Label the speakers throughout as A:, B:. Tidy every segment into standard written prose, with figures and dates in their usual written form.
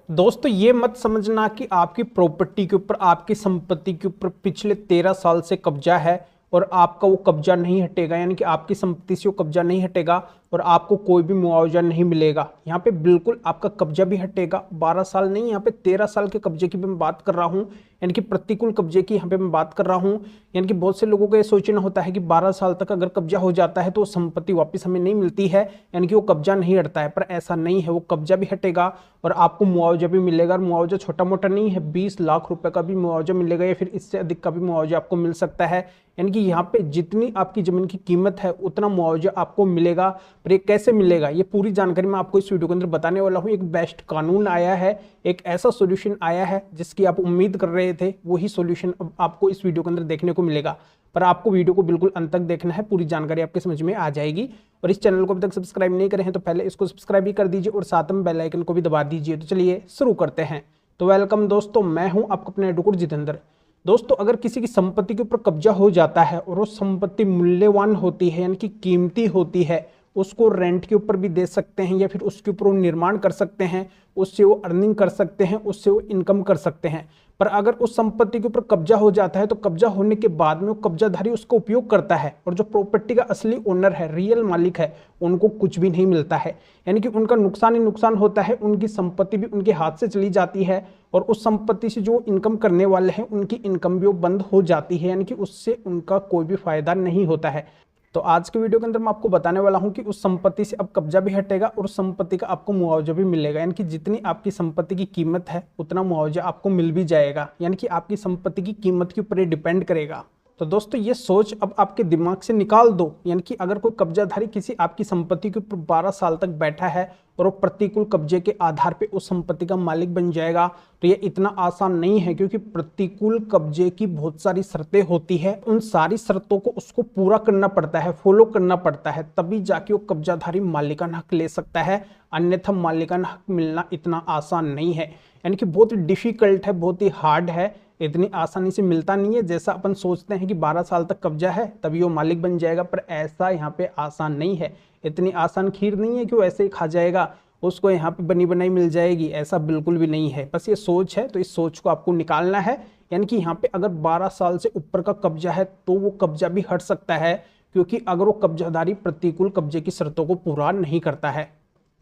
A: दोस्तों ये मत समझना कि आपकी प्रॉपर्टी के ऊपर, आपकी संपत्ति के ऊपर पिछले 13 साल से कब्जा है और आपका वो कब्जा नहीं हटेगा, यानी कि आपकी संपत्ति से वो कब्जा नहीं हटेगा और आपको कोई भी मुआवजा नहीं मिलेगा। यहाँ पे बिल्कुल आपका कब्जा भी हटेगा। 12 साल नहीं, यहाँ पे 13 साल के कब्जे की मैं बात कर रहा हूँ, यानी कि प्रतिकूल कब्जे की यहाँ पे मैं बात कर रहा हूँ। यानी कि बहुत से लोगों को ये सोचना होता है कि 12 साल तक अगर कब्जा हो जाता है तो संपत्ति वापस हमें नहीं मिलती है, यानी कि वो कब्जा नहीं हटता है। पर ऐसा नहीं है, वो कब्जा भी हटेगा और आपको मुआवजा भी मिलेगा। और मुआवजा छोटा मोटा नहीं है, 20 लाख रुपए का भी मुआवजा मिलेगा या फिर इससे अधिक का भी मुआवजा आपको मिल सकता है। यानी कि यहाँ पे जितनी आपकी जमीन की कीमत है उतना मुआवजा आपको मिलेगा। पर ये कैसे मिलेगा, ये पूरी जानकारी मैं आपको इस वीडियो के अंदर बताने वाला हूँ। एक बेस्ट कानून आया है, एक ऐसा सॉल्यूशन आया है जिसकी आप उम्मीद कर रहे थे, वही सॉल्यूशन अब आपको इस वीडियो के अंदर देखने को मिलेगा। पर आपको वीडियो को बिल्कुल अंत तक देखना है, पूरी जानकारी आपके समझ में आ जाएगी। और इस चैनल को अभी तक सब्सक्राइब नहीं करे हैं तो पहले इसको सब्सक्राइब भी कर दीजिए और साथ में बेल आइकन को भी दबा दीजिए। तो चलिए शुरू करते हैं। तो वेलकम दोस्तों, मैं हूं आपका अपना एडवोकेट जितेंद्र। दोस्तों अगर किसी की संपत्ति के ऊपर कब्जा हो जाता है और वो संपत्ति मूल्यवान होती है, यानी कि कीमती होती है, उसको रेंट के ऊपर भी दे सकते हैं या फिर उसके ऊपर वो निर्माण कर सकते हैं, उससे वो अर्निंग कर सकते हैं, उससे वो इनकम कर सकते हैं। पर अगर उस संपत्ति के ऊपर कब्जा हो जाता है तो कब्जा होने के बाद में वो कब्जाधारी उसका उपयोग करता है और जो प्रॉपर्टी का असली ओनर है, रियल मालिक है, उनको कुछ भी नहीं मिलता है। यानी कि उनका नुकसान ही नुकसान होता है, उनकी संपत्ति भी उनके हाथ से चली जाती है और उस संपत्ति से जो इनकम करने वाले हैं उनकी इनकम भी वो बंद हो जाती है, यानी कि उससे उनका कोई भी फायदा नहीं होता है। तो आज के वीडियो के अंदर मैं आपको बताने वाला हूं कि उस संपत्ति से अब कब्जा भी हटेगा और उस संपत्ति का आपको मुआवजा भी मिलेगा। यानी कि जितनी आपकी संपत्ति की कीमत है उतना मुआवजा आपको मिल भी जाएगा, यानी कि आपकी संपत्ति की कीमत के ऊपर ये डिपेंड करेगा। तो दोस्तों ये सोच अब आपके दिमाग से निकाल दो, यानी कि अगर कोई कब्जाधारी किसी आपकी संपत्ति के ऊपर 12 साल तक बैठा है और वो प्रतिकूल कब्जे के आधार पे उस संपत्ति का मालिक बन जाएगा, तो ये इतना आसान नहीं है, क्योंकि प्रतिकूल कब्जे की बहुत सारी शर्तें होती है। उन सारी शर्तों को उसको पूरा करना पड़ता है, फॉलो करना पड़ता है, तभी जाके वो कब्जाधारी मालिकाना हक ले सकता है। अन्यथा मालिकाना हक मिलना इतना आसान नहीं है, यानी कि बहुत ही डिफिकल्ट है, बहुत ही हार्ड है, इतनी आसानी से मिलता नहीं है। जैसा अपन सोचते हैं कि 12 साल तक कब्जा है तभी वो मालिक बन जाएगा, पर ऐसा यहाँ पे आसान नहीं है। इतनी आसान खीर नहीं है कि वो ऐसे ही खा जाएगा, उसको यहाँ पे बनी बनाई मिल जाएगी, ऐसा बिल्कुल भी नहीं है। बस ये सोच है, तो इस सोच को आपको निकालना है। यानी कि यहाँ पे अगर 12 साल से ऊपर का कब्जा है तो वो कब्जा भी हट सकता है, क्योंकि अगर वो कब्जाधारी प्रतिकूल कब्जे की शर्तों को पूरा नहीं करता है।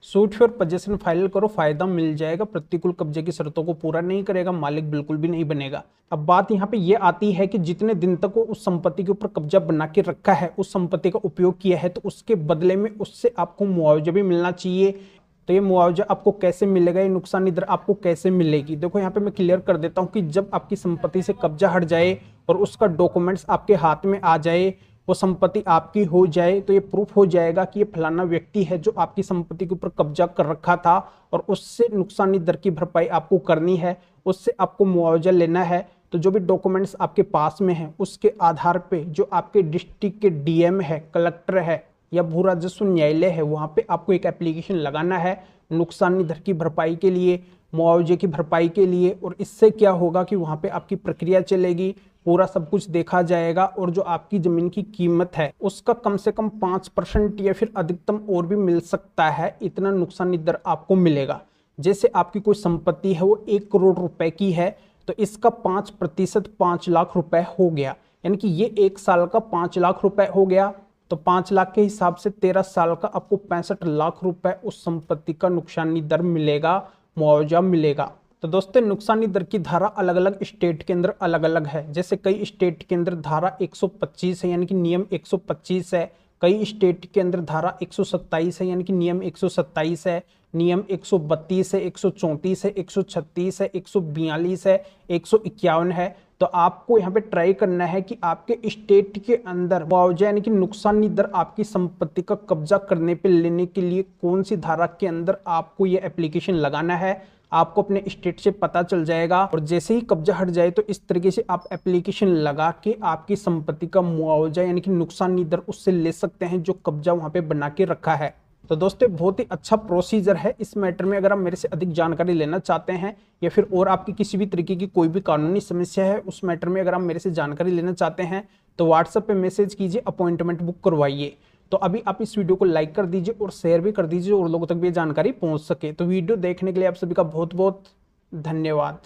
A: सूट फॉर पोजेशन फाइल करो, फायदा मिल जाएगा। प्रतिकूल कब्जे की शर्तों को पूरा नहीं करेगा, मालिक बिल्कुल भी नहीं बनेगा। अब बात यहाँ पे ये आती है कि जितने दिन तक वो उस संपत्ति के ऊपर कब्जा बना के रखा है, उस संपत्ति का उपयोग किया है, तो उसके बदले में उससे आपको मुआवजा भी मिलना चाहिए। तो ये मुआवजा आपको कैसे मिलेगा, ये नुकसानी दर आपको कैसे मिलेगी, देखो यहाँ पे मैं क्लियर कर देता हूँ कि जब आपकी संपत्ति से कब्जा हट जाए और उसका डॉक्यूमेंट्स आपके हाथ में आ जाए, वो संपत्ति आपकी हो जाए, तो ये प्रूफ हो जाएगा कि ये फलाना व्यक्ति है जो आपकी संपत्ति के ऊपर कब्जा कर रखा था और उससे नुकसानी दर की भरपाई आपको करनी है, उससे आपको मुआवजा लेना है। तो जो भी डॉक्यूमेंट्स आपके पास में हैं उसके आधार पे जो आपके डिस्ट्रिक्ट के डीएम है, कलेक्टर है या भू राजस्व न्यायालय है, वहाँ पे आपको एक एप्लीकेशन लगाना है नुकसानी दर की भरपाई के लिए, मुआवजे की भरपाई के लिए। और इससे क्या होगा कि वहाँ पे आपकी प्रक्रिया चलेगी, पूरा सब कुछ देखा जाएगा और जो आपकी जमीन की कीमत है उसका कम से कम 5% या फिर अधिकतम और भी मिल सकता है, इतना नुकसानी दर आपको मिलेगा। जैसे आपकी कोई संपत्ति है वो 1 करोड़ रुपए की है, तो इसका 5% 5 लाख रुपए हो गया, यानी कि ये 1 साल का 5 लाख रुपए हो गया। तो 5 लाख के हिसाब से 13 साल का आपको 65 लाख रुपए उस संपत्ति का नुकसानी दर मिलेगा, मुआवजा मिलेगा। तो दोस्तों नुकसानी दर की धारा अलग अलग स्टेट के अंदर अलग अलग है। जैसे कई स्टेट के अंदर धारा 125 है, यानी कि नियम 125 है। कई स्टेट के अंदर धारा 127 है, यानी कि नियम 127 है। नियम 132 है, 134 है, 136 है, 142 है, 151 है। तो आपको यहाँ पे ट्राई करना है कि आपके स्टेट के अंदर मुआवजा यानी कि नुकसानी दर आपकी संपत्ति का कब्जा करने पे लेने के लिए कौन सी धारा के अंदर आपको ये एप्लीकेशन लगाना है, आपको अपने स्टेट से पता चल जाएगा। और जैसे ही कब्जा हट जाए तो इस तरीके से आप एप्लीकेशन लगा के आपकी संपत्ति का मुआवजा यानी कि नुकसानी दर उससे ले सकते हैं जो कब्जा वहां पे बना के रखा है। तो दोस्तों बहुत ही अच्छा प्रोसीजर है इस मैटर में। अगर आप मेरे से अधिक जानकारी लेना चाहते हैं या फिर और आपकी किसी भी तरीके की कोई भी कानूनी समस्या है उस मैटर में अगर आप मेरे से जानकारी लेना चाहते हैं तो व्हाट्सएप पे मैसेज कीजिए, अपॉइंटमेंट बुक करवाइए। तो अभी आप इस वीडियो को लाइक कर दीजिए और शेयर भी कर दीजिए और लोगों तक भी ये जानकारी पहुंच सके। तो वीडियो देखने के लिए आप सभी का बहुत बहुत धन्यवाद।